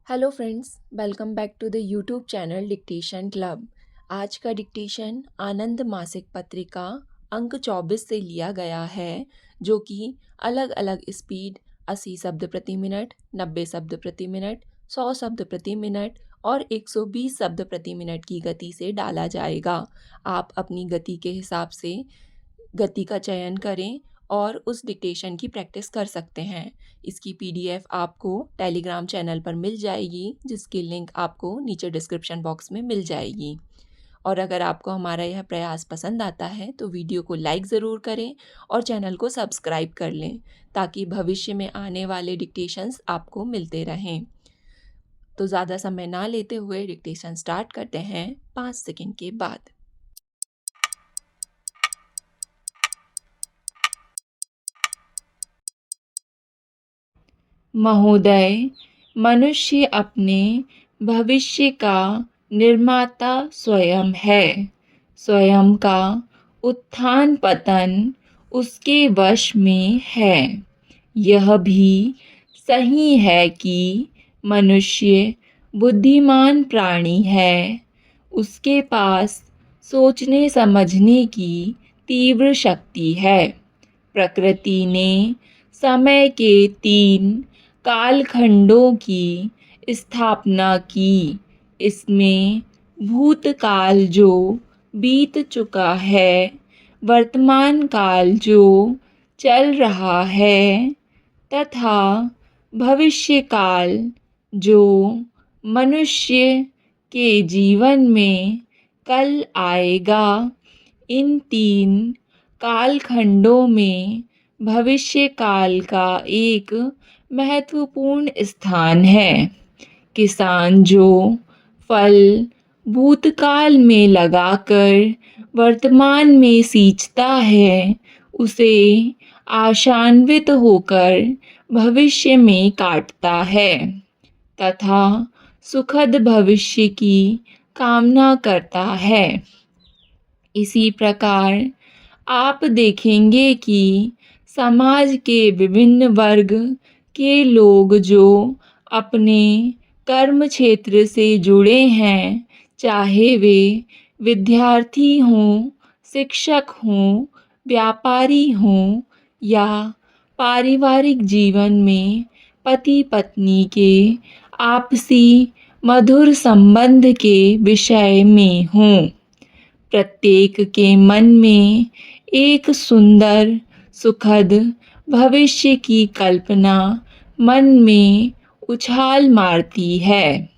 Hello friends, welcome back to the YouTube channel dictation club. आज का dictation आनंद मासिक पत्रिका अंक 24 से लिया गया है, जो कि अलग अलग स्पीड 80 शब्द प्रति मिनट, 90 शब्द प्रति मिनट, 100 शब्द प्रति मिनट और 120 शब्द प्रति मिनट की गति से डाला जाएगा। आप अपनी गति के हिसाब से गति का चयन करें और उस डिक्टेशन की प्रैक्टिस कर सकते हैं। इसकी पीडीएफ आपको टेलीग्राम चैनल पर मिल जाएगी, जिसकी लिंक आपको नीचे डिस्क्रिप्शन बॉक्स में मिल जाएगी। और अगर आपको हमारा यह प्रयास पसंद आता है तो वीडियो को लाइक ज़रूर करें और चैनल को सब्सक्राइब कर लें, ताकि भविष्य में आने वाले डिक्टेशंस आपको मिलते रहें। तो ज़्यादा समय ना लेते हुए डिक्टेशन स्टार्ट करते हैं 5 सेकंड के बाद। महोदय, मनुष्य अपने भविष्य का निर्माता स्वयं है। स्वयं का उत्थान पतन उसके वश में है। यह भी सही है कि मनुष्य बुद्धिमान प्राणी है। उसके पास सोचने समझने की तीव्र शक्ति है। प्रकृति ने समय के 3 कालखंडों की स्थापना की। इसमें भूतकाल जो बीत चुका है, वर्तमान काल जो चल रहा है तथा भविष्य काल जो मनुष्य के जीवन में कल आएगा। इन 3 कालखंडों में भविष्य काल का एक महत्वपूर्ण स्थान है। किसान जो फल भूतकाल में लगाकर वर्तमान में सींचता है, उसे आशान्वित होकर भविष्य में काटता है तथा सुखद भविष्य की कामना करता है। इसी प्रकार आप देखेंगे कि समाज के विभिन्न वर्ग के लोग जो अपने कर्म क्षेत्र से जुड़े हैं, चाहे वे विद्यार्थी हों, शिक्षक हों, व्यापारी हों या पारिवारिक जीवन में पति पत्नी के आपसी मधुर संबंध के विषय में हों, प्रत्येक के मन में एक सुंदर सुखद भविष्य की कल्पना मन में उछाल मारती है।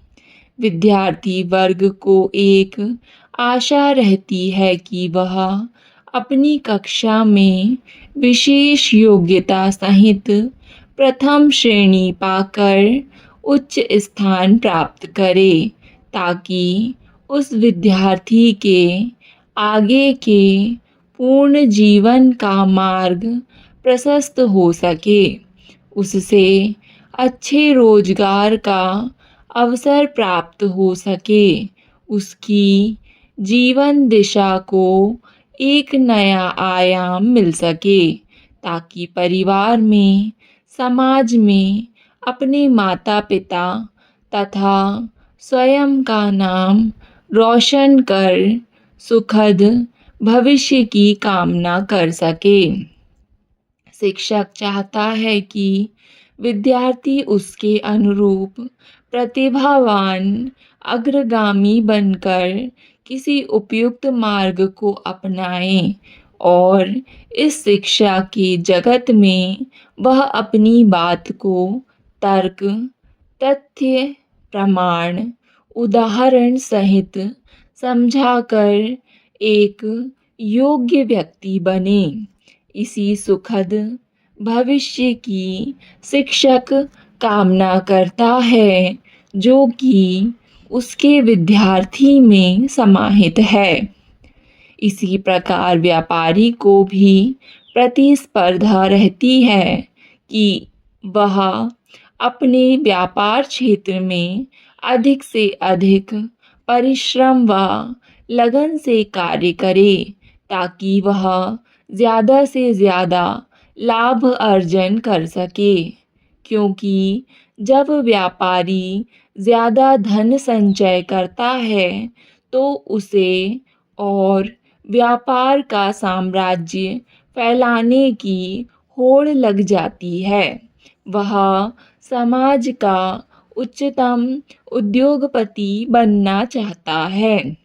विद्यार्थी वर्ग को एक आशा रहती है कि वह अपनी कक्षा में विशेष योग्यता सहित प्रथम श्रेणी पाकर उच्च स्थान प्राप्त करे, ताकि उस विद्यार्थी के आगे के पूर्ण जीवन का मार्ग प्रशस्त हो सके, उससे अच्छे रोजगार का अवसर प्राप्त हो सके, उसकी जीवन दिशा को एक नया आयाम मिल सके, ताकि परिवार में, समाज में अपने माता पिता तथा स्वयं का नाम रोशन कर सुखद भविष्य की कामना कर सके। शिक्षक चाहता है कि विद्यार्थी उसके अनुरूप प्रतिभावान अग्रगामी बनकर किसी उपयुक्त मार्ग को अपनाए और इस शिक्षा के जगत में वह अपनी बात को तर्क, तथ्य, प्रमाण, उदाहरण सहित समझाकर एक योग्य व्यक्ति बने। इसी सुखद भविष्य की शिक्षक कामना करता है, जो कि उसके विद्यार्थी में समाहित है। इसी प्रकार व्यापारी को भी प्रतिस्पर्धा रहती है कि वह अपने व्यापार क्षेत्र में अधिक से अधिक परिश्रम व लगन से कार्य करे, ताकि वह ज़्यादा से ज़्यादा लाभ अर्जन कर सके, क्योंकि जब व्यापारी ज़्यादा धन संचय करता है तो उसे और व्यापार का साम्राज्य फैलाने की होड़ लग जाती है। वह समाज का उच्चतम उद्योगपति बनना चाहता है।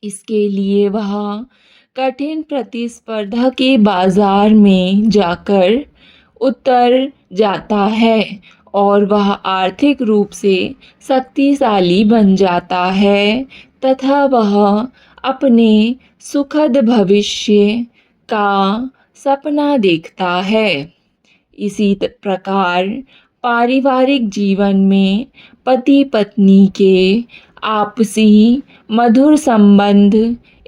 इसके लिए वह कठिन प्रतिस्पर्धा के बाजार में जाकर उतर जाता है और वह आर्थिक रूप से शक्तिशाली बन जाता है तथा वह अपने सुखद भविष्य का सपना देखता है। इसी प्रकार पारिवारिक जीवन में पति पत्नी के आपसी मधुर संबंध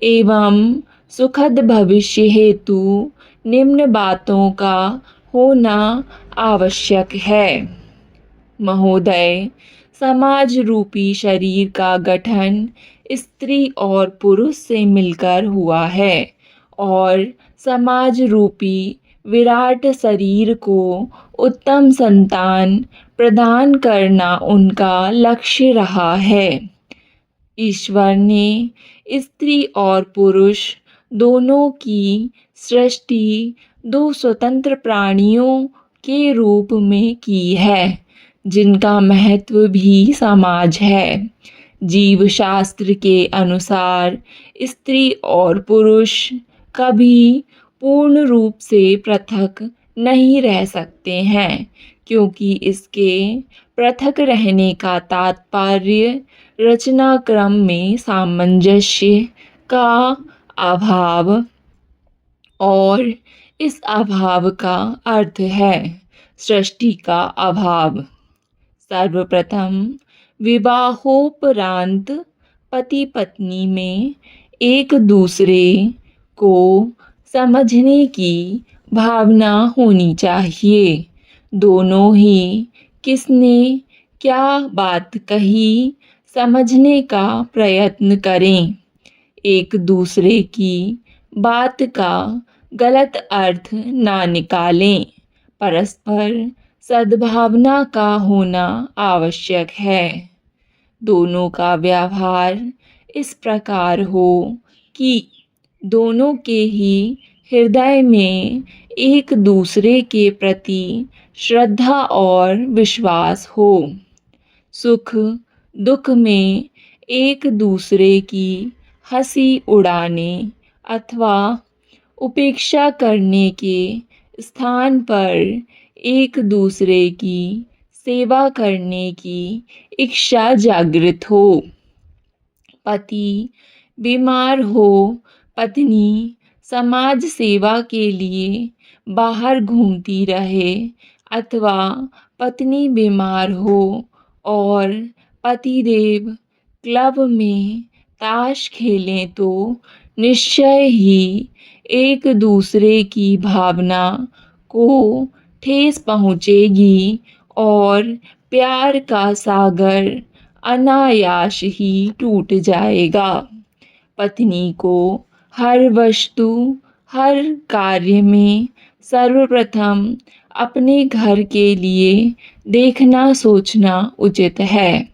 एवं सुखद भविष्य हेतु निम्न बातों का होना आवश्यक है। महोदय, समाज रूपी शरीर का गठन स्त्री और पुरुष से मिलकर हुआ है और समाज रूपी विराट शरीर को उत्तम संतान प्रदान करना उनका लक्ष्य रहा है। ईश्वर ने स्त्री और पुरुष दोनों की सृष्टि दो स्वतंत्र प्राणियों के रूप में की है, जिनका महत्व भी समाज है। जीव शास्त्र के अनुसार स्त्री और पुरुष कभी पूर्ण रूप से पृथक नहीं रह सकते हैं, क्योंकि इसके पृथक रहने का तात्पर्य रचनाक्रम में सामंजस्य का अभाव और इस अभाव का अर्थ है सृष्टि का अभाव। सर्वप्रथम विवाहोपरांत पति पत्नी में एक दूसरे को समझने की भावना होनी चाहिए। दोनों ही किसने क्या बात कही समझने का प्रयत्न करें। एक दूसरे की बात का गलत अर्थ ना निकालें। परस्पर सद्भावना का होना आवश्यक है। दोनों का व्यवहार इस प्रकार हो कि दोनों के ही हृदय में एक दूसरे के प्रति श्रद्धा और विश्वास हो। सुख दुख में एक दूसरे की हंसी उड़ाने अथवा उपेक्षा करने के स्थान पर एक दूसरे की सेवा करने की इच्छा जागृत हो। पति बीमार हो, पत्नी समाज सेवा के लिए बाहर घूमती रहे अथवा पत्नी बीमार हो और पतिदेव क्लब में ताश खेलें तो निश्चय ही एक दूसरे की भावना को ठेस पहुँचेगी और प्यार का सागर अनायास ही टूट जाएगा। पत्नी को हर वस्तु हर कार्य में सर्वप्रथम अपने घर के लिए देखना सोचना उचित है।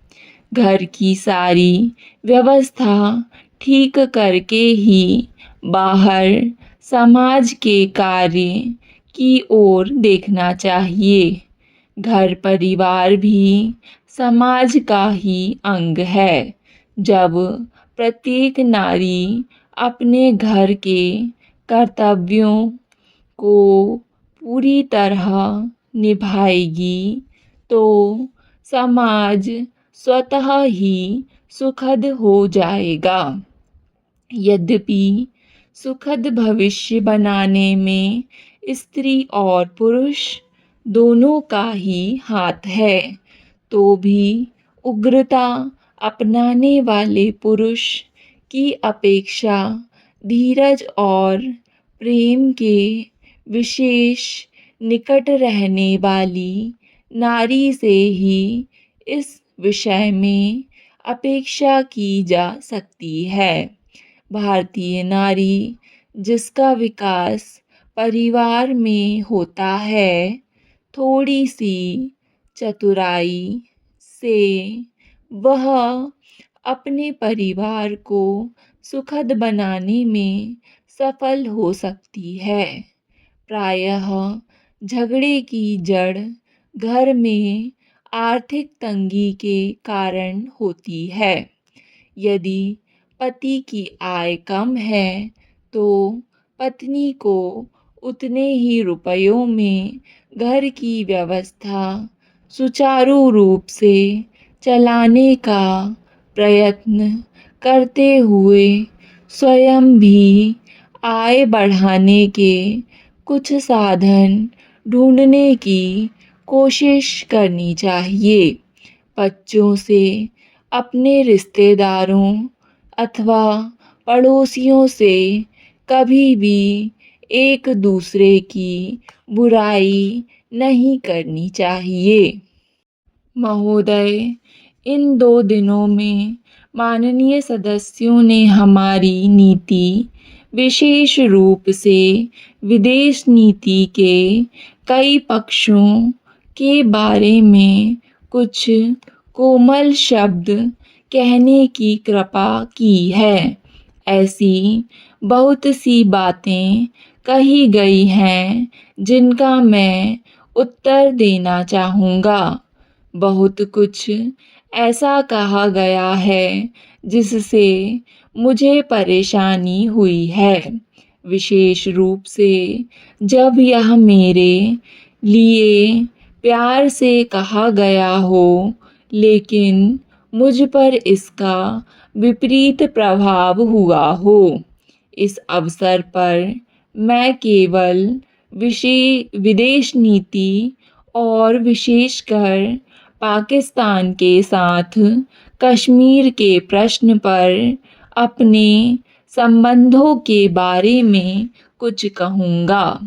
घर की सारी व्यवस्था ठीक करके ही बाहर समाज के कार्य की ओर देखना चाहिए। घर परिवार भी समाज का ही अंग है। जब प्रत्येक नारी अपने घर के कर्तव्यों को पूरी तरह निभाएगी तो समाज स्वतः ही सुखद हो जाएगा। यद्यपि सुखद भविष्य बनाने में स्त्री और पुरुष दोनों का ही हाथ है, तो भी उग्रता अपनाने वाले पुरुष की अपेक्षा धीरज और प्रेम के विशेष निकट रहने वाली नारी से ही इस विषय में अपेक्षा की जा सकती है। भारतीय नारी जिसका विकास परिवार में होता है, थोड़ी सी चतुराई से वह अपने परिवार को सुखद बनाने में सफल हो सकती है। प्रायः झगड़े की जड़ घर में आर्थिक तंगी के कारण होती है। यदि पति की आय कम है तो पत्नी को उतने ही रुपयों में घर की व्यवस्था सुचारू रूप से चलाने का प्रयत्न करते हुए स्वयं भी आय बढ़ाने के कुछ साधन ढूंढने की कोशिश करनी चाहिए। बच्चों से अपने रिश्तेदारों अथवा पड़ोसियों से कभी भी एक दूसरे की बुराई नहीं करनी चाहिए। महोदय, इन 2 दिनों में माननीय सदस्यों ने हमारी नीति, विशेष रूप से विदेश नीति के कई पक्षों के बारे में कुछ कोमल शब्द कहने की कृपा की है। ऐसी बहुत सी बातें कही गई हैं जिनका मैं उत्तर देना चाहूँगा। बहुत कुछ ऐसा कहा गया है जिससे मुझे परेशानी हुई है, विशेष रूप से जब यह मेरे लिए प्यार से कहा गया हो, लेकिन मुझ पर इसका विपरीत प्रभाव हुआ हो। इस अवसर पर मैं केवल विदेश नीति और विशेषकर पाकिस्तान के साथ कश्मीर के प्रश्न पर अपने संबंधों के बारे में कुछ कहूँगा।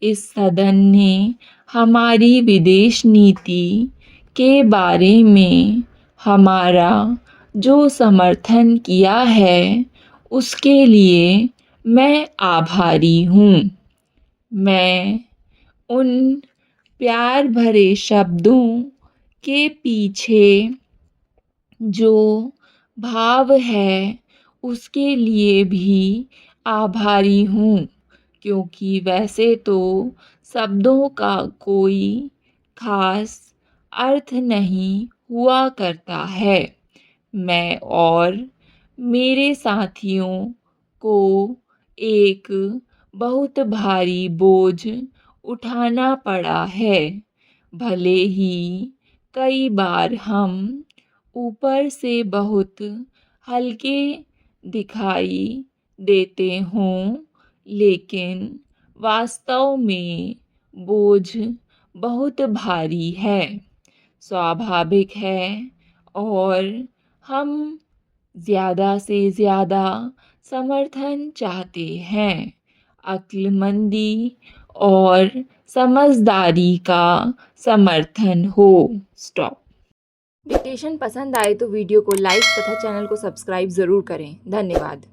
इस सदन ने हमारी विदेश नीति के बारे में हमारा जो समर्थन किया है उसके लिए मैं आभारी हूँ। मैं उन प्यार भरे शब्दों के पीछे जो भाव है उसके लिए भी आभारी हूँ, क्योंकि वैसे तो शब्दों का कोई खास अर्थ नहीं हुआ करता है। मैं और मेरे साथियों को एक बहुत भारी बोझ उठाना पड़ा है। भले ही कई बार हम ऊपर से बहुत हल्के दिखाई देते हों, लेकिन वास्तव में बोझ बहुत भारी है। स्वाभाविक है और हम ज़्यादा से ज़्यादा समर्थन चाहते हैं। अक्लमंदी और समझदारी का समर्थन हो। स्टॉप। डिक्टेशन पसंद आए तो वीडियो को लाइक तथा चैनल को सब्सक्राइब ज़रूर करें। धन्यवाद।